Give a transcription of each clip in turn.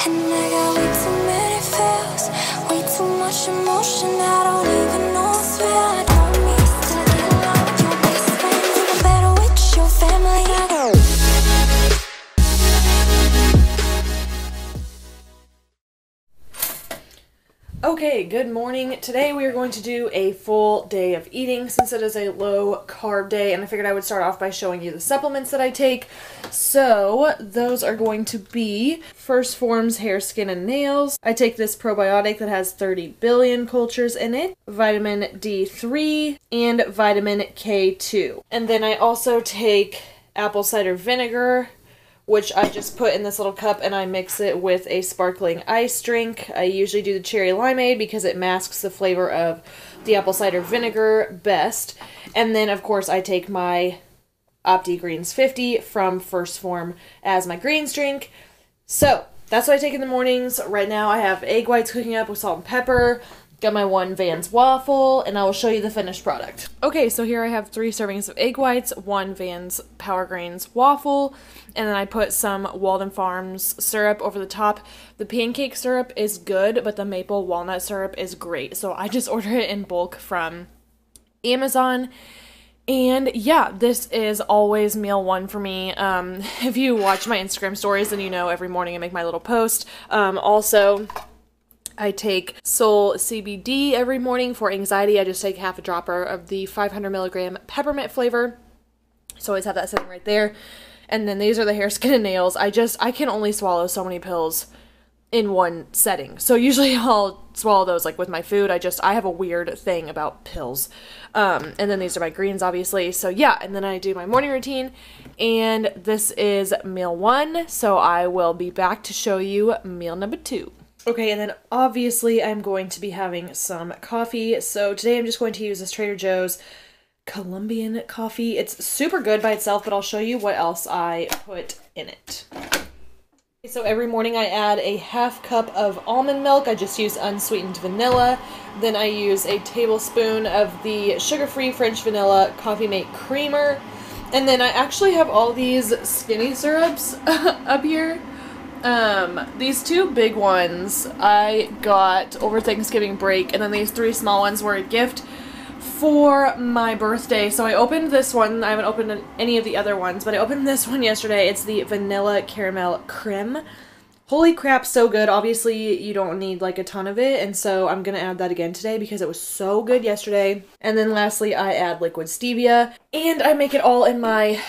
And I got way too many feels, way too much emotion. I don't even know it's real. I don't need to get along with your best friend, even better with your family. Okay, good morning. Today we are going to do a full day of eating since it is a low carb day, and I figured I would start off by showing you the supplements that I take. So those are going to be First Form's Hair, Skin, and Nails. I take this probiotic that has 30 billion cultures in it, vitamin D3, and vitamin K2. And then I also take apple cider vinegar, which I just put in this little cup and I mix it with a sparkling ice drink. I usually do the cherry limeade because it masks the flavor of the apple cider vinegar best. And then of course I take my Opti Greens 50 from First Form as my greens drink. So that's what I take in the mornings. Right now I have egg whites cooking up with salt and pepper. Got my one Vans waffle, and I will show you the finished product. Okay, so here I have 3 servings of egg whites, 1 Vans Power Grains waffle, and then I put some Walden Farms syrup over the top. The pancake syrup is good, but the maple walnut syrup is great. So I just ordered it in bulk from Amazon. And yeah, this is always meal one for me. If you watch my Instagram stories, then you know every morning I make my little post. Also, I take Soul CBD every morning for anxiety. I just take half a dropper of the 500 milligram peppermint flavor. So I always have that sitting right there. And then these are the hair, skin, and nails. I can only swallow so many pills in one setting. So usually I'll swallow those like with my food. I have a weird thing about pills. And then these are my greens, obviously. So yeah, and then I do my morning routine. And this is meal 1. So I will be back to show you meal number 2. Okay, and then obviously I'm going to be having some coffee. So today I'm just going to use this Trader Joe's Colombian coffee. It's super good by itself, but I'll show you what else I put in it. So every morning I add a half cup of almond milk. I just use unsweetened vanilla. Then I use a tablespoon of the sugar-free French vanilla Coffee Mate creamer. And then I actually have all these skinny syrups up here. These 2 big ones I got over Thanksgiving break, and then these 3 small ones were a gift for my birthday. So I opened this one. I haven't opened any of the other ones, but I opened this one yesterday. It's the Vanilla Caramel Creme. Holy crap, so good. Obviously, you don't need like a ton of it, and so I'm gonna add that again today because it was so good yesterday. And then lastly, I add liquid stevia, and I make it all in my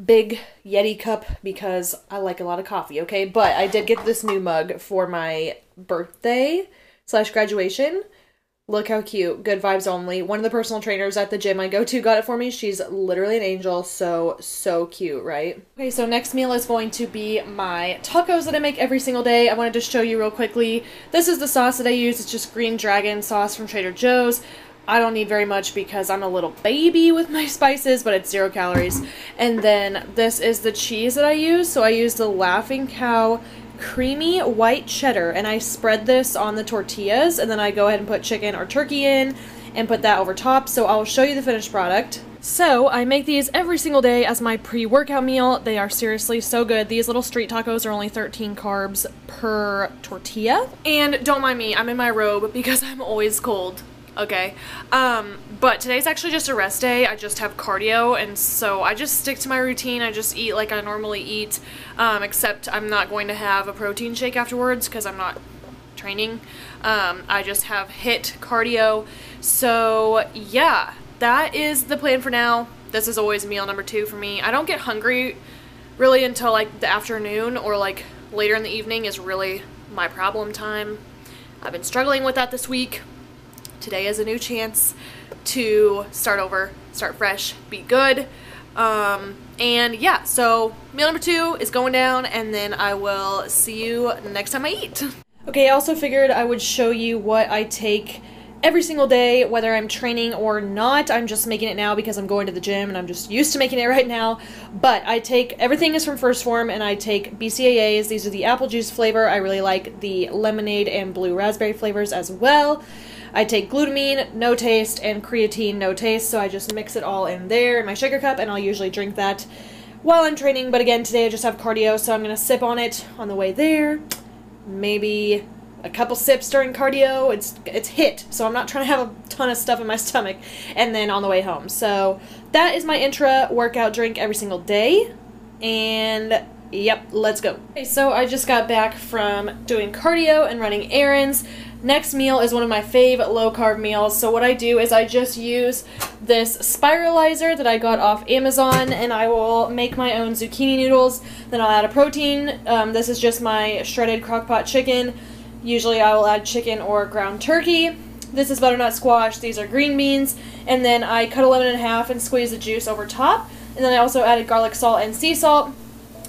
big Yeti cup because I like a lot of coffee, okay? But I did get this new mug for my birthday / graduation. Look how cute. Good vibes only. One of the personal trainers at the gym I go to got it for me. She's literally an angel. So cute, right? Okay, so next meal is going to be my tacos that I make every single day. I wanted to show you real quickly. This is the sauce that I use. It's just green dragon sauce from Trader Joe's. I don't need very much because I'm a little baby with my spices, but it's 0 calories. And then this is the cheese that I use. So I use the Laughing Cow creamy white cheddar, and I spread this on the tortillas, and then I go ahead and put chicken or turkey in and put that over top. So I'll show you the finished product. So I make these every single day as my pre-workout meal. They are seriously so good. These little street tacos are only 13 carbs per tortilla. And don't mind me, I'm in my robe because I'm always cold. Okay, but today's actually just a rest day. I just have cardio, and so I just stick to my routine. I just eat like I normally eat, except I'm not going to have a protein shake afterwards because I'm not training. I just have HIIT cardio. So yeah, that is the plan for now. This is always meal number 2 for me. I don't get hungry really until like the afternoon, or like later in the evening is really my problem time. I've been struggling with that this week. Today is a new chance to start over, start fresh, be good. And yeah, so meal number 2 is going down, and then I will see you next time I eat. Okay, I also figured I would show you what I take every single day, whether I'm training or not. I'm just making it now because I'm going to the gym and I'm just used to making it right now. But I take, everything is from First Form, and I take BCAAs. These are the apple juice flavor. I really like the lemonade and blue raspberry flavors as well. I take glutamine, no taste, and creatine, no taste, so I just mix it all in there in my sugar cup, and I'll usually drink that while I'm training. But again, today I just have cardio, so I'm going to sip on it on the way there. maybe a couple sips during cardio. It's hit, so I'm not trying to have a ton of stuff in my stomach, and then on the way home. So that is my intra-workout drink every single day, and yep, let's go. Okay, so I just got back from doing cardio and running errands. Next meal is one of my fave low-carb meals. So what I do is I just use this spiralizer that I got off Amazon, and I will make my own zucchini noodles. Then I'll add a protein. This is just my shredded crock-pot chicken. Usually I will add chicken or ground turkey. This is butternut squash. These are green beans. And then I cut a lemon in half and squeeze the juice over top. And then I also added garlic salt and sea salt.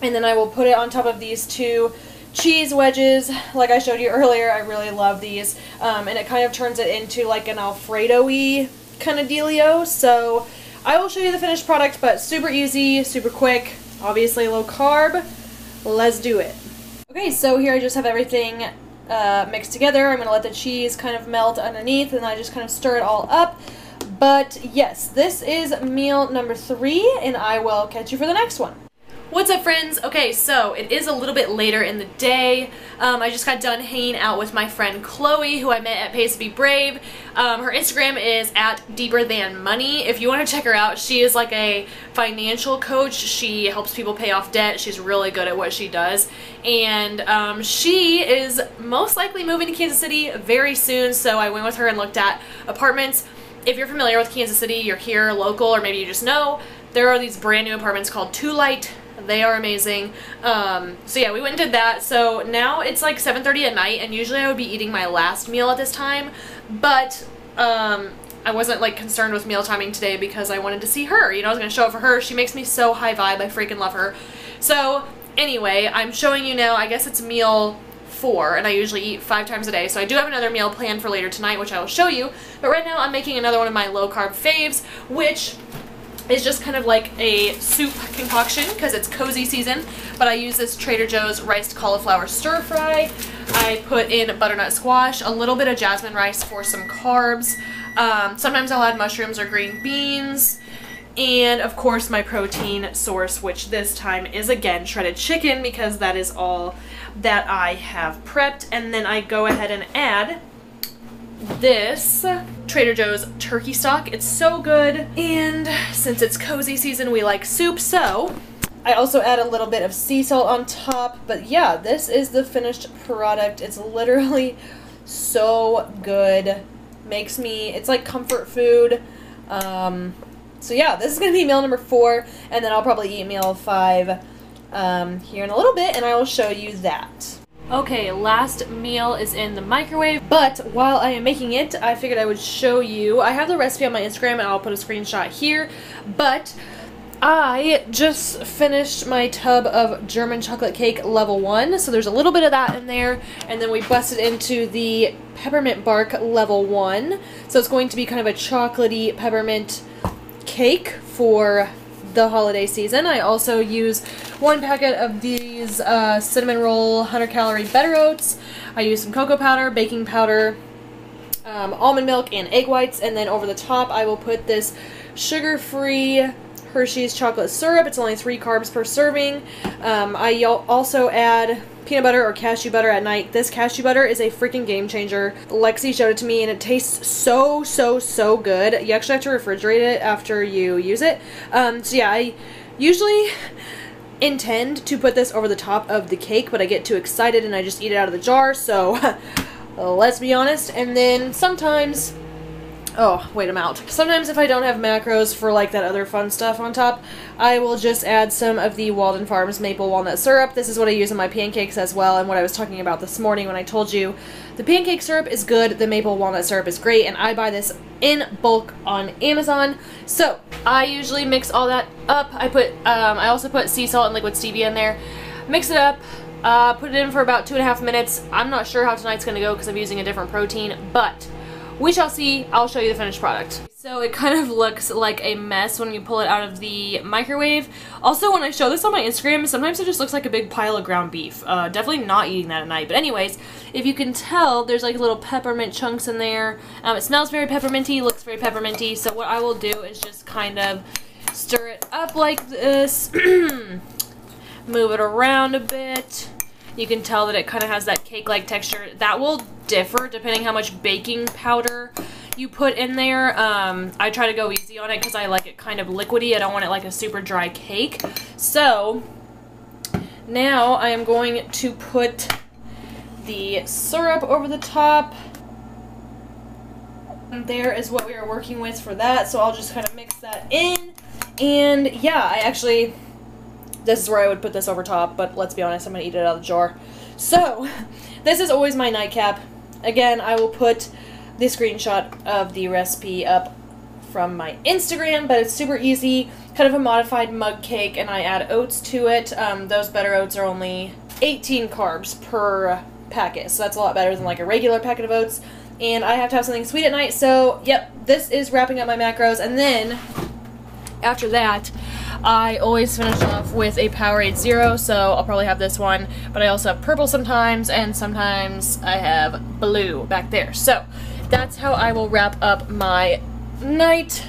And then I will put it on top of these two cheese wedges. Like I showed you earlier, I really love these. And it kind of turns it into like an Alfredo-y kind of dealio. So I will show you the finished product, but super easy, super quick, obviously low carb. Let's do it. Okay, so here I just have everything mixed together. I'm going to let the cheese kind of melt underneath, and I just kind of stir it all up. But yes, this is meal number 3, and I will catch you for the next one. What's up, friends? Okay, so it is a little bit later in the day. I just got done hanging out with my friend Chloe, who I met at Pace to Be Brave. Her Instagram is at Deeper Than Money. If you want to check her out, she is like a financial coach. She helps people pay off debt. She's really good at what she does. And she is most likely moving to Kansas City very soon, so I went with her and looked at apartments. If you're familiar with Kansas City, you're here local, or maybe you just know, there are these brand new apartments called Two Light. They are amazing. So yeah, we went and did that. So now it's like 7:30 at night, and usually I would be eating my last meal at this time, but I wasn't like concerned with meal timing today because I wanted to see her. You know, I was going to show up for her. She makes me so high vibe. I freaking love her. So anyway, I'm showing you now. I guess it's meal 4, and I usually eat 5 times a day. So I do have another meal planned for later tonight, which I will show you. But right now I'm making another one of my low carb faves, which is just kind of like a soup concoction because it's cozy season. But I use this Trader Joe's riced cauliflower stir fry. I put in butternut squash, a little bit of jasmine rice for some carbs. Sometimes I'll add mushrooms or green beans. And of course my protein source, which this time is again shredded chicken because that is all that I have prepped. And then I go ahead and add this Trader Joe's turkey stock. It's so good, and since it's cozy season, we like soup, so I also add a little bit of sea salt on top. But yeah, this is the finished product. It's literally so good. Makes me, it's like comfort food. So yeah, this is gonna be meal number 4, and then I'll probably eat meal 5 here in a little bit, and I will show you that. Okay, last meal is in the microwave, but while I am making it, I figured I would show you. I have the recipe on my Instagram, and I'll put a screenshot here, but I just finished my tub of German chocolate cake level 1, so there's a little bit of that in there, and then we busted into the peppermint bark level 1, so it's going to be kind of a chocolatey peppermint cake for the holiday season. I also use 1 packet of these cinnamon roll 100-calorie better oats. I use some cocoa powder, baking powder, almond milk, and egg whites, and then over the top I will put this sugar-free Hershey's chocolate syrup. It's only 3 carbs per serving. I also add peanut butter or cashew butter at night. This cashew butter is a freaking game changer. Lexi showed it to me, and it tastes so, so, so good. You actually have to refrigerate it after you use it. So yeah, I usually intend to put this over the top of the cake, but I get too excited and I just eat it out of the jar, so let's be honest. And then sometimes, oh, wait, I'm out. Sometimes if I don't have macros for like that other fun stuff on top, I will just add some of the Walden Farms maple walnut syrup. This is what I use in my pancakes as well, and what I was talking about this morning when I told you the pancake syrup is good, the maple walnut syrup is great, and I buy this in bulk on Amazon. So I usually mix all that up. I also put sea salt and liquid stevia in there. Mix it up. Put it in for about 2.5 minutes. I'm not sure how tonight's gonna go because I'm using a different protein, but we shall see. I'll show you the finished product. So it kind of looks like a mess when you pull it out of the microwave. Also, when I show this on my Instagram, sometimes it just looks like a big pile of ground beef. Definitely not eating that at night. But anyways, if you can tell, there's like little peppermint chunks in there. It smells very pepperminty, looks very pepperminty. So what I will do is just kind of stir it up like this. Move it around a bit. You can tell that it kind of has that cake-like texture. That will differ depending how much baking powder you put in there. I try to go easy on it because I like it kind of liquidy. I don't want it like a super dry cake. So now I am going to put the syrup over the top. And there is what we are working with for that. So I'll just kind of mix that in. And yeah, this is where I would put this over top, but let's be honest, I'm going to eat it out of the jar. So, this is always my nightcap. Again, I will put the screenshot of the recipe up from my Instagram, but it's super easy. Kind of a modified mug cake, and I add oats to it. Those better oats are only 18 carbs per packet, so that's a lot better than like a regular packet of oats. And I have to have something sweet at night, so yep, this is wrapping up my macros. And then, after that, I always finish off with a Powerade Zero, so I'll probably have this one, but I also have purple sometimes, and sometimes I have blue back there. So that's how I will wrap up my night.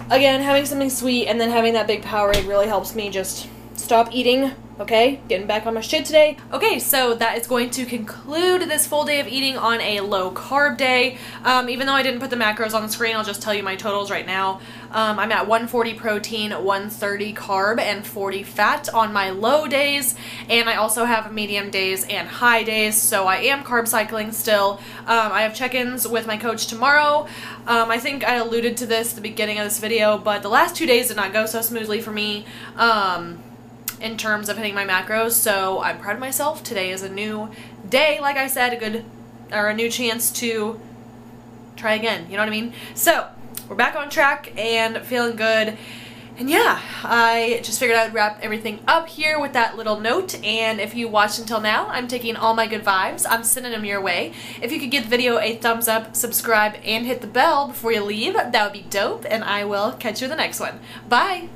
Again, having something sweet and then having that big Powerade really helps me just stop eating. Okay, getting back on my shit today. Okay, so that is going to conclude this full day of eating on a low carb day. Even though I didn't put the macros on the screen, I'll just tell you my totals right now. I'm at 140 protein, 130 carb, and 40 fat on my low days, and I also have medium days and high days, so I am carb cycling still. I have check-ins with my coach tomorrow. I think I alluded to this at the beginning of this video, but the last 2 days did not go so smoothly for me. In terms of hitting my macros, so I'm proud of myself. Today is a new day, like I said, a new chance to try again, you know what I mean? So, we're back on track and feeling good. And yeah, I just figured I would wrap everything up here with that little note, and if you watched until now, I'm taking all my good vibes. I'm sending them your way. If you could give the video a thumbs up, subscribe, and hit the bell before you leave, that would be dope, and I will catch you in the next one. Bye!